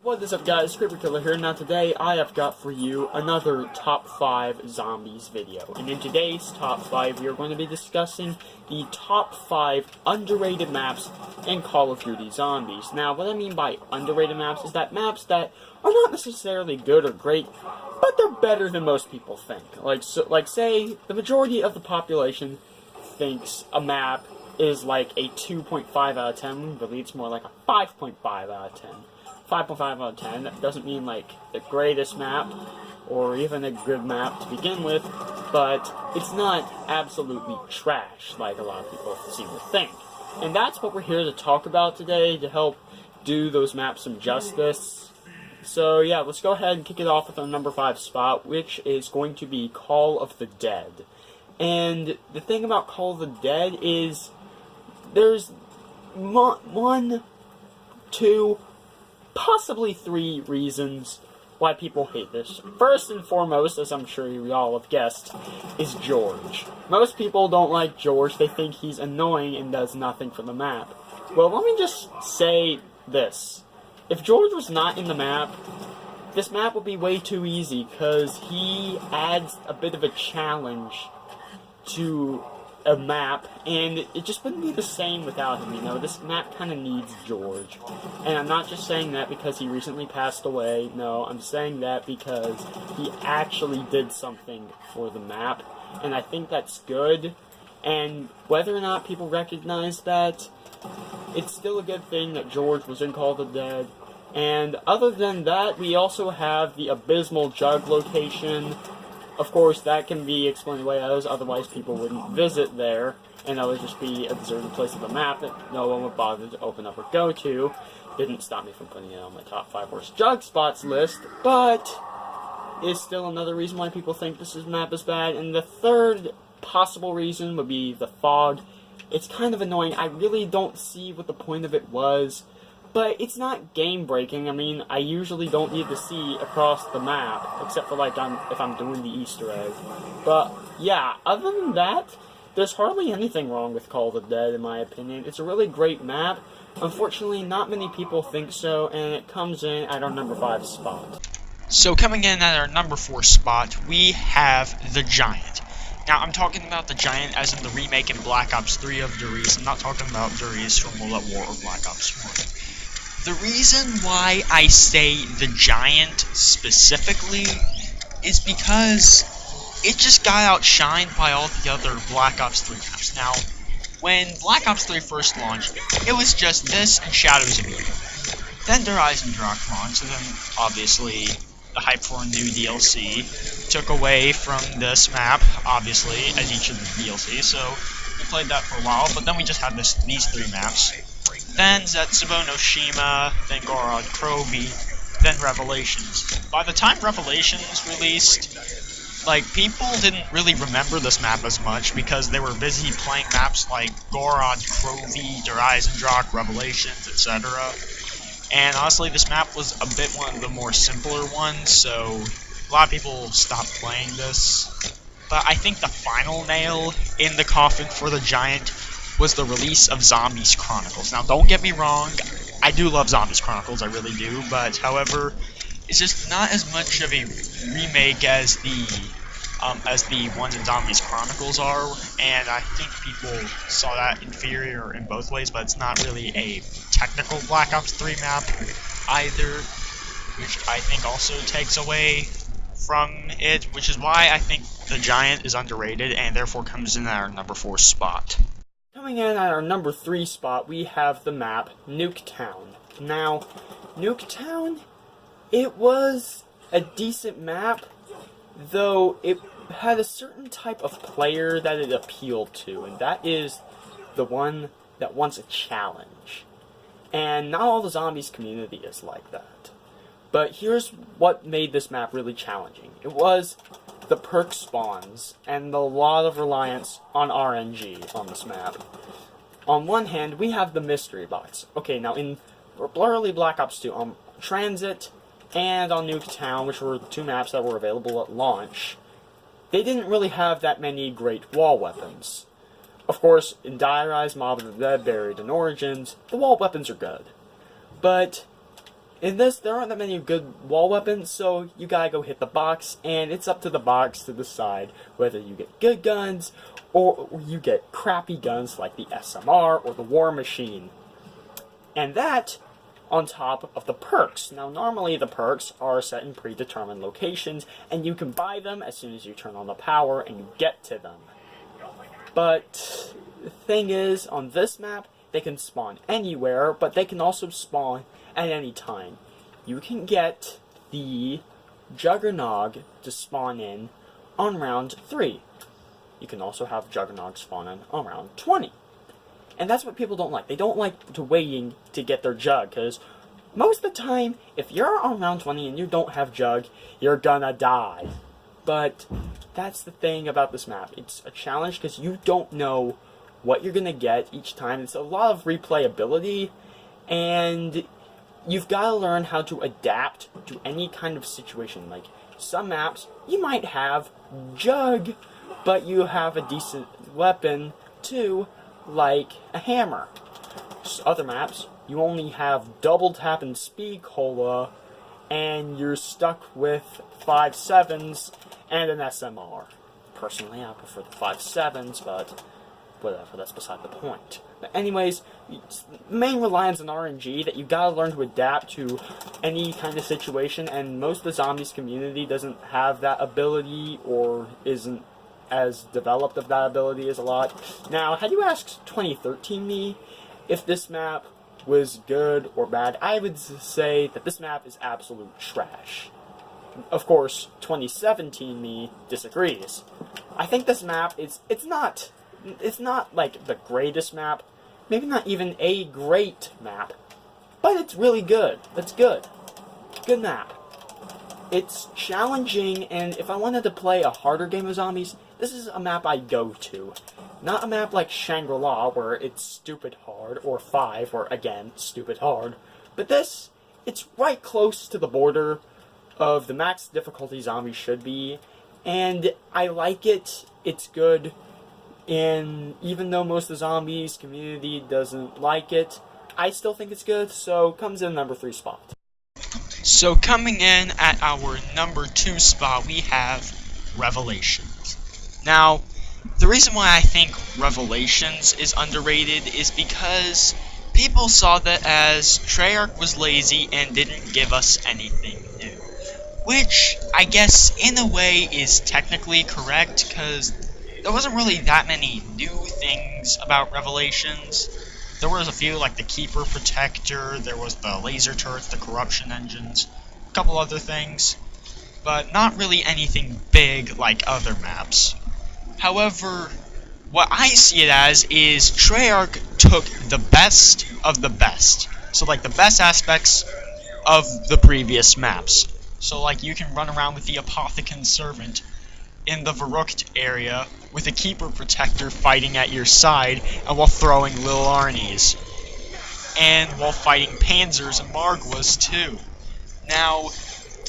What is up, guys? Creeper Killer here. Now today I have got for you another top 5 zombies video. And in today's top 5 we are going to be discussing the top 5 underrated maps in Call of Duty Zombies. Now what I mean by underrated maps is that maps that are not necessarily good or great, but they're better than most people think. Like say the majority of the population thinks a map is like a 2.5 out of 10, but it's more like a 5.5 out of 10. 5.5 out of 10, that doesn't mean like the greatest map, or even a good map to begin with, but it's not absolutely trash like a lot of people seem to think. And that's what we're here to talk about today, to help do those maps some justice. So yeah, let's go ahead and kick it off with our number 5 spot, which is going to be Call of the Dead. And the thing about Call of the Dead is, there's one, two, possibly 3 reasons why people hate this. First and foremost, as I'm sure you all have guessed, is George. Most people don't like George. They think he's annoying and does nothing for the map. Well, let me just say this. If George was not in the map, this map would be way too easy, because he adds a bit of a challenge to a map, and it just wouldn't be the same without him, you know. This map kind of needs George. And I'm not just saying that because he recently passed away. No, I'm saying that because he actually did something for the map, and I think that's good. And whether or not people recognize that, it's still a good thing that George was in Call of the Dead. And other than that, we also have the abysmal jug location. Of course, that can be explained away as otherwise people wouldn't visit there, and that would just be a deserted place of the map that no one would bother to open up or go to. Didn't stop me from putting it on my top 5 worst jug spots list, but is still another reason why people think this map is bad. And the third possible reason would be the fog. It's kind of annoying. I really don't see what the point of it was. But it's not game-breaking. I mean, I usually don't need to see across the map, except for, like, if I'm doing the Easter egg. But, yeah, other than that, there's hardly anything wrong with Call of the Dead, in my opinion. It's a really great map. Unfortunately, not many people think so, and it comes in at our number 5 spot. So, coming in at our number 4 spot, we have the Giant. Now, I'm talking about the Giant as in the remake in Black Ops 3 of Duriz. I'm not talking about Duriz from World at War or Black Ops 1. The reason why I say the Giant specifically is because it just got outshined by all the other Black Ops 3 maps. Now, when Black Ops 3 first launched, it was just this and Shadows of Evil. Then Duriz and Drock launched, and then obviously the hype for a new DLC took away from this map, obviously, as each of the DLCs, so we played that for a while, but then we just had these 3 maps. Then Zetsubo no Shima, then Gorod Krovi, then Revelations. By the time Revelations released, like, people didn't really remember this map as much because they were busy playing maps like Gorod, Krovi, Duriz and Drock, Revelations, etc. And honestly, this map was a bit one of the more simpler ones, so a lot of people stopped playing this. But I think the final nail in the coffin for the Giant was the release of Zombies Chronicles. Now, don't get me wrong, I do love Zombies Chronicles, I really do, but however, it's just not as much of a remake as the ones in Zombies Chronicles are, and I think people saw that inferior in both ways, but it's not really a technical Black Ops 3 map either, which I think also takes away from it, which is why I think the Giant is underrated and therefore comes in at our number 4 spot. Coming in at our number 3 spot, we have the map Nuke Town. Now, Nuke Town, it was a decent map, though it had a certain type of player that it appealed to, and that is the one that wants a challenge. And not all the zombies community is like that. But here's what made this map really challenging. It was the perk spawns, and a lot of reliance on RNG on this map. On one hand, we have the mystery box. Okay, now in early Black Ops 2, on Transit and on Nuke Town, which were 2 maps that were available at launch, they didn't really have that many great wall weapons. Of course, in Duriz, Mob of the Dead, Buried, and Origins, the wall weapons are good. But In this, there aren't that many good wall weapons, so you gotta go hit the box, and it's up to the box to decide whether you get good guns, or you get crappy guns like the SMR or the War Machine. And that, on top of the perks. Now, normally the perks are set in predetermined locations, and you can buy them as soon as you turn on the power and you get to them. But the thing is, on this map, they can spawn anywhere, but they can also spawn at any time. You can get the Juggernog to spawn in on round 3. You can also have Juggernog spawn in on round 20. And that's what people don't like. They don't like waiting to get their Jug, because most of the time, if you're on round 20 and you don't have Jug, you're gonna die. But that's the thing about this map. It's a challenge because you don't know what you're gonna get each time. It's a lot of replayability, and you've got to learn how to adapt to any kind of situation. Like, some maps, you might have Jug, but you have a decent weapon too, like a hammer. Other maps, you only have double tap and speed cola, and you're stuck with 5.7s and an SMR. Personally, I prefer the 5.7s, but whatever, that's beside the point. But anyways, main reliance on RNG, that you gotta learn to adapt to any kind of situation, and most of the zombies community doesn't have that ability, or isn't as developed of that ability as a lot. Now, had you asked 2013 me if this map was good or bad, I would say that this map is absolute trash. Of course, 2017 me disagrees. I think this map it's not like the greatest map, maybe not even a great map, but it's really good. It's good. Good map. It's challenging, and if I wanted to play a harder game of zombies, this is a map I'd go to. Not a map like Shangri-La, where it's stupid hard, or 5, where again, stupid hard. But this, it's right close to the border of the max difficulty zombies should be, and I like it. It's good. And even though most of the zombies community doesn't like it, I still think it's good, so comes in number 3 spot. So coming in at our number 2 spot, we have Revelations. Now, the reason why I think Revelations is underrated is because people saw that as Treyarch was lazy and didn't give us anything new. Which, I guess, in a way is technically correct, because there wasn't really that many new things about Revelations. There was a few, like the Keeper Protector, there was the laser turrets, the corruption engines, a couple other things, but not really anything big like other maps. However, what I see it as is Treyarch took the best of the best. So like the best aspects of the previous maps. So like you can run around with the Apothecon Servant in the Verrucht area with a Keeper Protector fighting at your side and while throwing Lil Arnies. And while fighting Panzers and Margwas too. Now,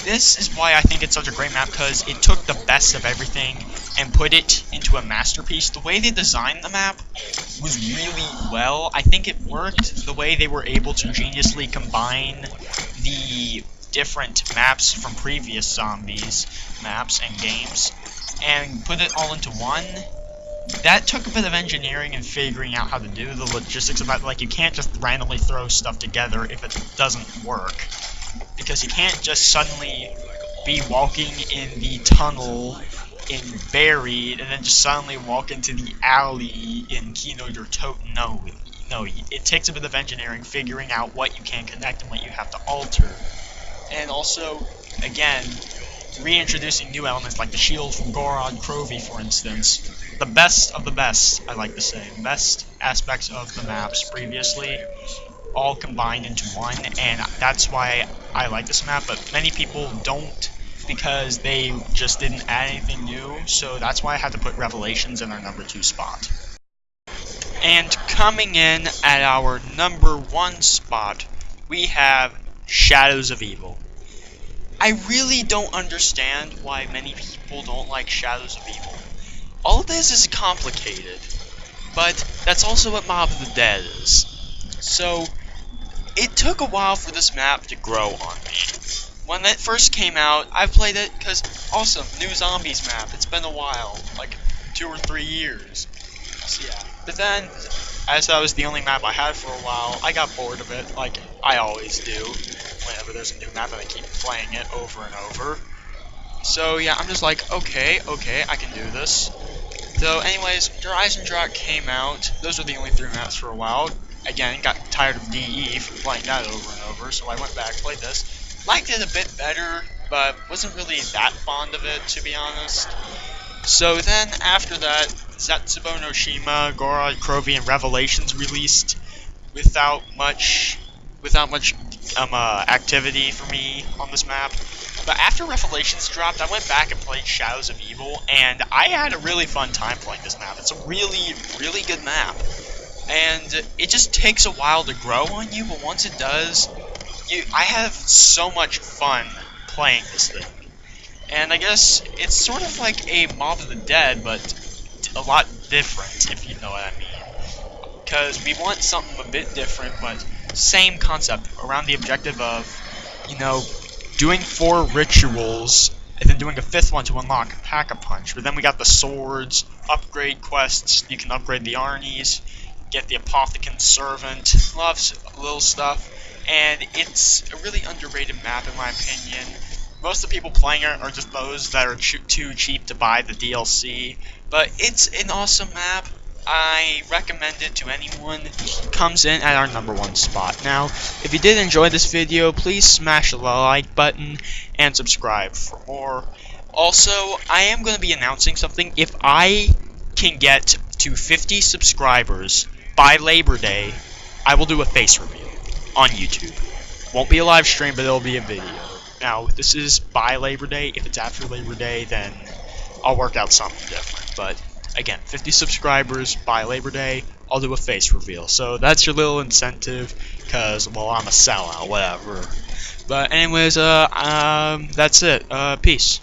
this is why I think it's such a great map, because it took the best of everything and put it into a masterpiece. The way they designed the map was really well. I think it worked the way they were able to geniusly combine the different maps from previous zombies maps and games and put it all into one. That took a bit of engineering and figuring out how to do the logistics about it. Like, you can't just randomly throw stuff together if it doesn't work, because you can't just suddenly be walking in the tunnel in Buried and then just suddenly walk into the alley in Kino der Toten. No, it takes a bit of engineering, figuring out what you can connect and what you have to alter. And also, again, reintroducing new elements like the shield from Gorod Krovi, for instance. The best of the best, I like to say. Best aspects of the maps previously, all combined into one, and that's why I like this map, but many people don't, because they just didn't add anything new, so that's why I had to put Revelations in our number 2 spot. And coming in at our number 1 spot, we have Shadows of Evil. I really don't understand why many people don't like Shadows of Evil. All of this is complicated, but that's also what Mob of the Dead is. So, it took a while for this map to grow on me. When it first came out, I played it because, awesome, new zombies map. It's been a while, like 2 or 3 years. So yeah. But then, as that was the only map I had for a while, I got bored of it, like I always do. Whenever there's a new map and I keep playing it over and over. So yeah, I'm just like, okay, I can do this. So anyways, Horizon Drought came out. Those were the only 3 maps for a while. Again, got tired of DE from playing that over and over, so I went back, played this. Liked it a bit better, but wasn't really that fond of it, to be honest. So then, after that, Zetsubo no Shima, Gora, Krovi, and Revelations released without much activity for me on this map. But after Revelations dropped, I went back and played Shadows of Evil, and I had a really fun time playing this map. It's a really, really good map. And it just takes a while to grow on you, but once it does, I have so much fun playing this thing. And I guess it's sort of like a Mob of the Dead, but a lot different, if you know what I mean. Because we want something a bit different, but same concept, around the objective of, you know, doing 4 rituals, and then doing a 5th one to unlock Pack-a-Punch. But then we got the swords, upgrade quests, you can upgrade the Arnies, get the Apothecon Servant, lots of little stuff, and it's a really underrated map in my opinion. Most of the people playing it are just those that are too cheap to buy the DLC, but it's an awesome map. I recommend it to anyone. It comes in at our #1 spot. Now, if you did enjoy this video, please smash the like button and subscribe for more. Also, I am going to be announcing something. If I can get to 50 subscribers by Labor Day, I will do a face reveal on YouTube. Won't be a live stream, but it'll be a video. Now, this is by Labor Day. If it's after Labor Day, then I'll work out something different. But again, 50 subscribers by Labor Day, I'll do a face reveal. So that's your little incentive, because, well, I'm a sellout, whatever. But anyways, that's it. Peace.